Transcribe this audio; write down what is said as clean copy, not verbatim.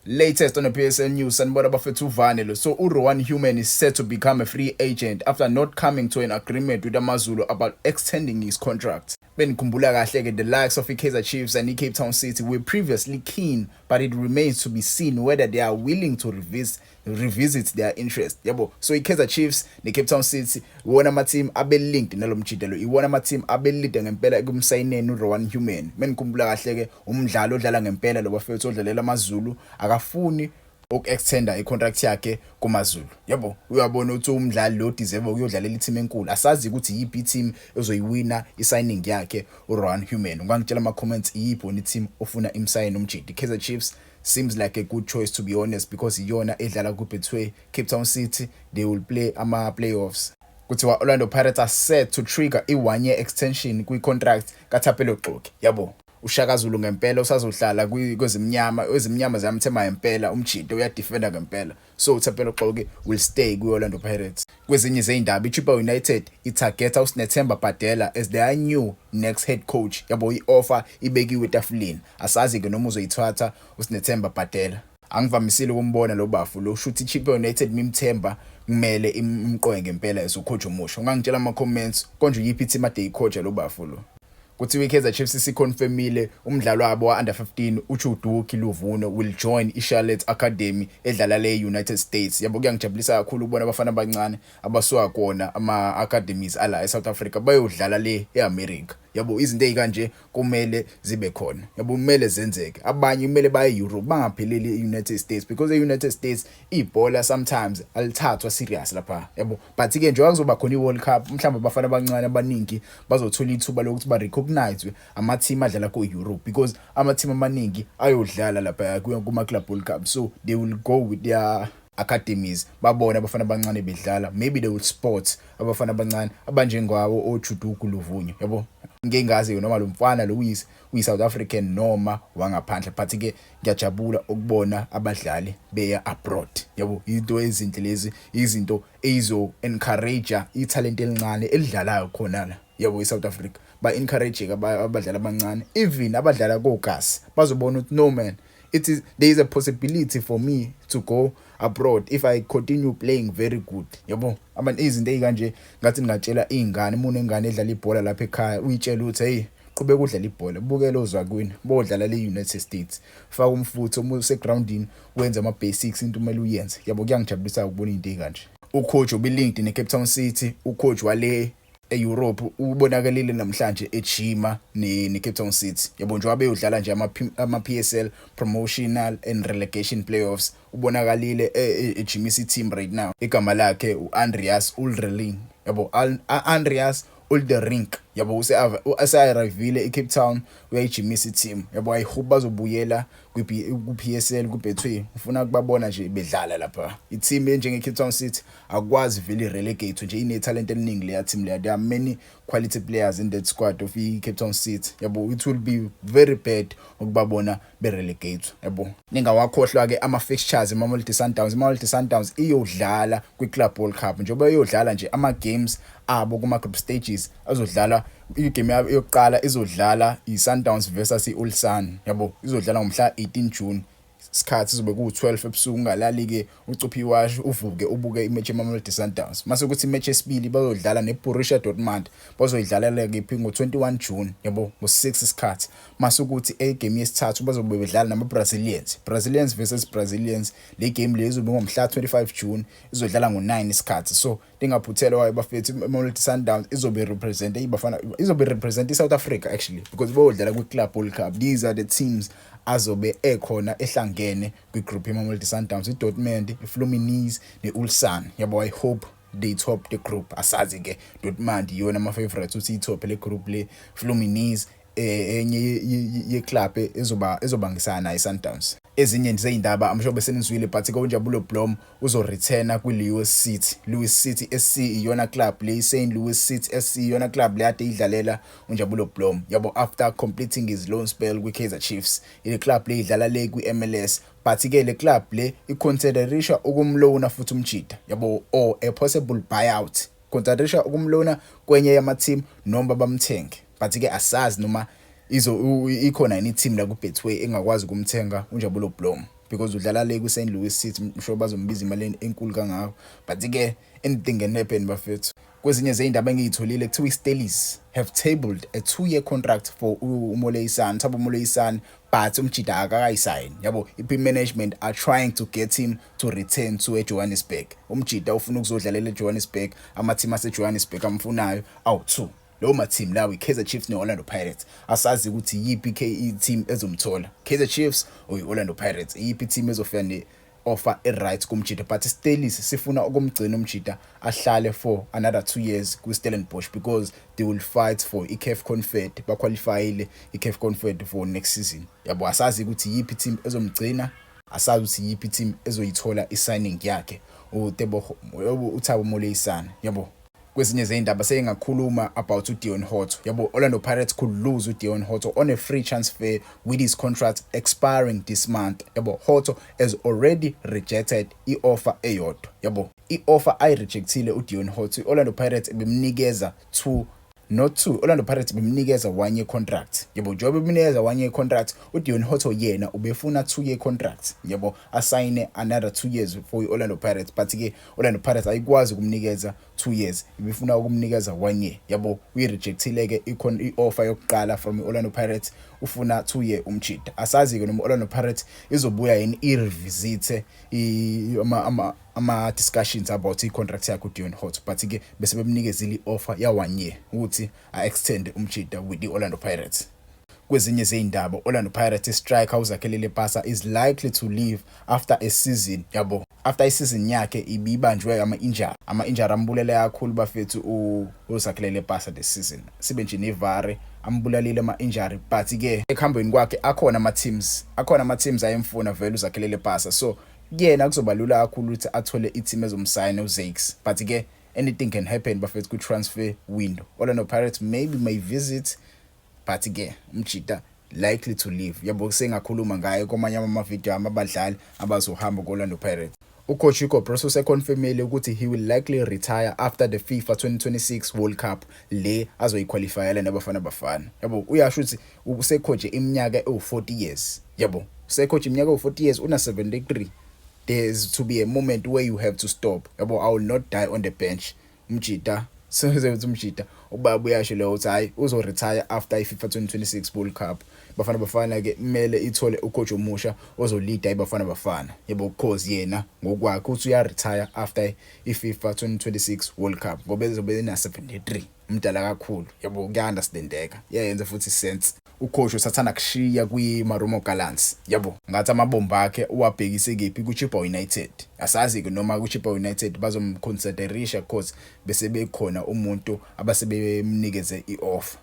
Latest on the PSL news, sanibona bafethu uvane lo. So uRowan Human is set to become a free agent after not coming to an agreement with AmaZulu about extending his contract. Benikhumbula kahle ke the likes of Kaizer Chiefs and Cape Town City were previously keen, but it remains to be seen whether they are willing to revisit their interest. Yabo. So Kaizer Chiefs ne Cape Town City iwona ama team abelinked nalomjidelo. Iwona ama team abelide ngempela ekumsayineni uRowan Human. Benikhumbula kahle ke umdlalo odlala ngempela lo bafethu odlalela AmaZulu akafuni extenda icontract yakhe kumaZulu. Yabo, uyabona ukuthi umdlali lo deserve ukuyodlalela i-team enkulu. Asazi ukuthi yipi team ezoyiwina i-signing yakhe uRowan Human. Ungangitshela ama comments yipo ni team ofuna imsign umjidi. Kaizer Chiefs seems like a good choice, to be honest, because iyona edlala ku between Cape Town City. They will play ama playoffs. Kuthiwa Orlando Pirates are set to trigger a 1-year extension kwi-contract kaThapelo Gxoki. Yabo, uShaka Zulu ngempela usazohlala kwezimnyama zamthema ngempela umjidi uyadefenda ngempela. So Thapelo Gxoki will stay kwi-Orlando Pirates. Kwezinye zeindaba iChippa United itargeta uSnethemba Bhadela as their new next head coach. Yabo, i-offer ibekiwe etafuleni. Asazi ke noma uzoyithwatha uSnethemba Bhadela. Angivamisile ukumbona lo bafu lo shuthi iChippa United mimthemba kumele imqoye ngempela as ucoach omusha. Ungangitshela ama comments konje yipi team ade icoach lo bafu lo. Kuthi iKaizer Chiefs isiconfirmile umdlalo wabo wa-under 15 uChuduki Luvuno will join iCharlotte Academy edlala le-United States. Yabo, kuyangijabulisa kakhulu ukubona abafana abancane abasuka kona ama-academies ala eSouth Africa bayodlala le eAmerica. Yabo, izinto ezikanje kumele zibe khona. Yabo, kumele zenzeke. Abanye kumele baye Europe bangapheleli e-United States because e-United States ibhola sometimes alithathwa serious lapha. Yabo, but ke njengoba kuzoba khona i-World Cup mhlawumbe abafana abancane abaningi bazothola ithuba lokuthi ba-recognize ama-team adlala ku-Europe because ama-team amaningi ayodlala lapha kuma-Club World Cup. So they will go with their academies babona abafana abancane bedlala. Maybe they will sport abafana abancane abanjengawo oChuduku Luvuno. Yabo, ngingazi noma lo mfana lo uyi-South African noma wangaphandle, but ke ngiyajabula ukubona abadlali beya abroad. Yabo, into ezinhle lezi, izinto ezo encourage italent elincane elidlalayo khona la. Yabo, eSouth Africa ba encourage abadlali abancane, even abadlala kogas bazobona ukuthi no man, there is a possibility for me to go abroad if I continue playing very good. Yabo, izinto ezikanje ngathi ngingatshela izingane umuntu engane edlala ibhola lapha ekhaya uyitshela ukuthi hey, qhubeka udlala ibhola, bukela ozwakwini bodlala le-United States, faka umfutho usegroundini wenza ama-basics into kumele uyenze. Yabo, kuyangijabulisa ukubona izinto ezikanje. Ucoach obilinked neCape Town City, ucoach wale eEurope ubonakalile namhlanje ejima neCape Town City. Yabo, njengoba beyodlala nje ama-PSL promotional and relegation playoffs ubonakalile ejimisa team right now. Igama lakhe uAndreas Ulrich. Yabo, Andreas Ulrich. Yabo, usayarivile eCape Town uyayijimisa team. Yabo, I hope bazobuyela ku-PSL kubethu ufuna kubabona nje bedlala lapha. I-team enjenge-Cape Town City akwazi vele relegate nje, ine-talent eliningi leya team leya. There are many quality players in that squad of i-Cape Town City. Yabo, it will be very bad ukubabona berelegate. Yabo, ningawakhohlwa ke ama-fixtures Mamelodi Sundowns. Mamelodi Sundowns iyodlala kwi-Club World Cup njengoba iyodlala nje ama-games abo kuma-group stages azodlala. Igame yokuqala izodlala i-Sundowns versus i-Ulsan. Yabo, izodlala ngomhla 18 June. Isikhathi sizobe ku-12 ebusuku. Ngalali ke ucuphi washo uvuke ubuke imatch eMamelodi Sundowns. Mase ukuthi imatch yesibili bazodlala neBorussia Dortmund, bazoyidlalela ke ngo-21 June. Yabo, ngo-6 isikhathi. Mase ukuthi egame yesithathu bazobe bedlala nama-Brazilians versus Brazilians. Le game le izobe ngomhla 25 June, izodlala ngo-9 isikhathi. So ndingaphuthela waye bafethu iMamelodi Sundowns izobe represent iSouth Africa actually, because bayodlala kwi-Club World Cup. These are the teams azobe ekhona ehlangene kwi-group yeMamelodi Sundowns, iDortmund, iFluminense neUlsan. Yabo, I hope they top the group. Asazi ke Dortmund yona ama-favorites ukuthi i-top le group le. Fluminense enye ye-club ezobangisana iSundowns. Ezinye zeyindaba amshobe senizwile, but uNjabulo Blom uzoreturna kwi-Lewis City. Lewis City SC iyona club le, St. Louis City SC iyona club le ade idlalela uNjabulo Blom. Yabo, after completing his loan spell kwi-Kaizer Chiefs, ile club le idlala le kwi-MLS, but ke le club le iconsiderisha ukumlona futhi umjida. Yabo, or a possible buyout, considerisha ukumlona kwenye yama-team noma bamthenge. But ke asazi noma ikhona ini team la ku Betway engakwazi ukumthenga uNjabulo Blom. because udlala le ku St. Louis City msho bazombiza imali enkulu kangako. But ke anything can happen bafethu. Kwezinye zeindaba engiyitholile kuthiwa iSteelers have tabled a 2-year contract for uMoloi-san, Thabo Moloi-san, but umjida akakayisign. Yabo, iPi management are trying to get him to return to eJohannesburg. Umjida ufuna ukuzodlalela eJohannesburg, ama-team aseJohannesburg amfunayo awu2. Lo ma-team lawo iKaizer Chiefs neOrlando Pirates. Asazi ukuthi yiphi team ezomthola. Kaizer Chiefs or iOrlando Pirates. Yiphi team ezofika ne-offer e-right kumjida, but iSteelers sifuna ukumgcina umjida ahlale for another 2 years kuStellenbosch because they will fight for iCAF Confed. Baqualifyile iCAF Confed for next season. Yabo, asazi ukuthi yiphi team ezomgcina, asazi ukuthi yiphi team ezoyithola i-signing yakhe uThabo Moloi-san. Yabo, kwezinye zeindaba sengakhuluma about uDion Hoto. Yabo, Orlando Pirates could lose uDion Hoto on a free transfer with his contract expiring this month. Yabo, Hoto has already rejected i-offer eyodwa. Yabo, i-offer ayirejectile uDion Hoto. Orlando Pirates bemnikeza Orlando Pirates bemnikeza 1-year contract. Yabo, njengoba bemnikeza 1-year contract, uDion Hoto yena ubefuna 2-year contract. Yabo, asayine another 2 years for Orlando Pirates, but ke Orlando Pirates ayikwazi ukumnikeza 2 years, ibefuna ukumnikeza 1 year. Yabo, uyirejectile ke i-offer yokuqala from Orlando Pirates, ufuna 2 year umjida. Asazi ke noma Orlando Pirates izobuya yini i-revisite ama-discussions about i-contract yakhe uDion Hoto, but ke bese bemnikezile i-offer ya-1 year ukuthi a-extend umjida with i-Orlando Pirates. Kwezinye zeindaba, Orlando Pirates striker uZakhelele Pasa is likely to leave after a season. Yabo, after i-season yakhe ibibanjwe ama-injury ambulele kakhulu bafethu uZakhelele Pasa this season. Sibe nje nevare ambulalile ama-injury, but ke ekuhambeni kwakhe akhona ama-teams ayemfuna vele uZakhelele Pasa, so yena kuzoba lula kakhulu ukuthi athole i-team ezomsign uZakes, but ke anything can happen bafethu ku-transfer window. Orlando Pirates maybe may visit, but ke umjida likely to leave. Yabo, sengakhuluma ngaye kwamanye ama-video abadlali abazohamba ku-Orlando Pirates. Ucoach Hugo Broos useconfirmile ukuthi he will likely retire after the FIFA 2026 World Cup le azoyiqualifyela nabafana bafana. Yabo, uyasho ukuthi usecoach iminyaka ewu40 years. Yabo, usecoach iminyaka ewu40 years, una 73. There's to be a moment where you have to stop. Yabo, I will not die on the bench. Umjida umjida ubaba uyasho leyo uthi hayi uzoretire after iFIFA 2026 World Cup. Bafana bafana ke kumele ithole ucoach omusha ozolida iBafana Bafana. Yebo, because yena ngokwakhe uthi uyaretire after iFIFA 2026 World Cup ngoba ezobe ena 73, umdala kakhulu. Yabo, kuya-understandeka, yayenza futhi sense. Ucoach usathana kushiya kwi-Marumo Gallants. Yabo, ngathi amabomba akhe uwabhekise kephi kuChippa United. Asazi ke noma kuChippa United bazomconsiderisha because bese bekhona umuntu abasebemnikeze i-offer.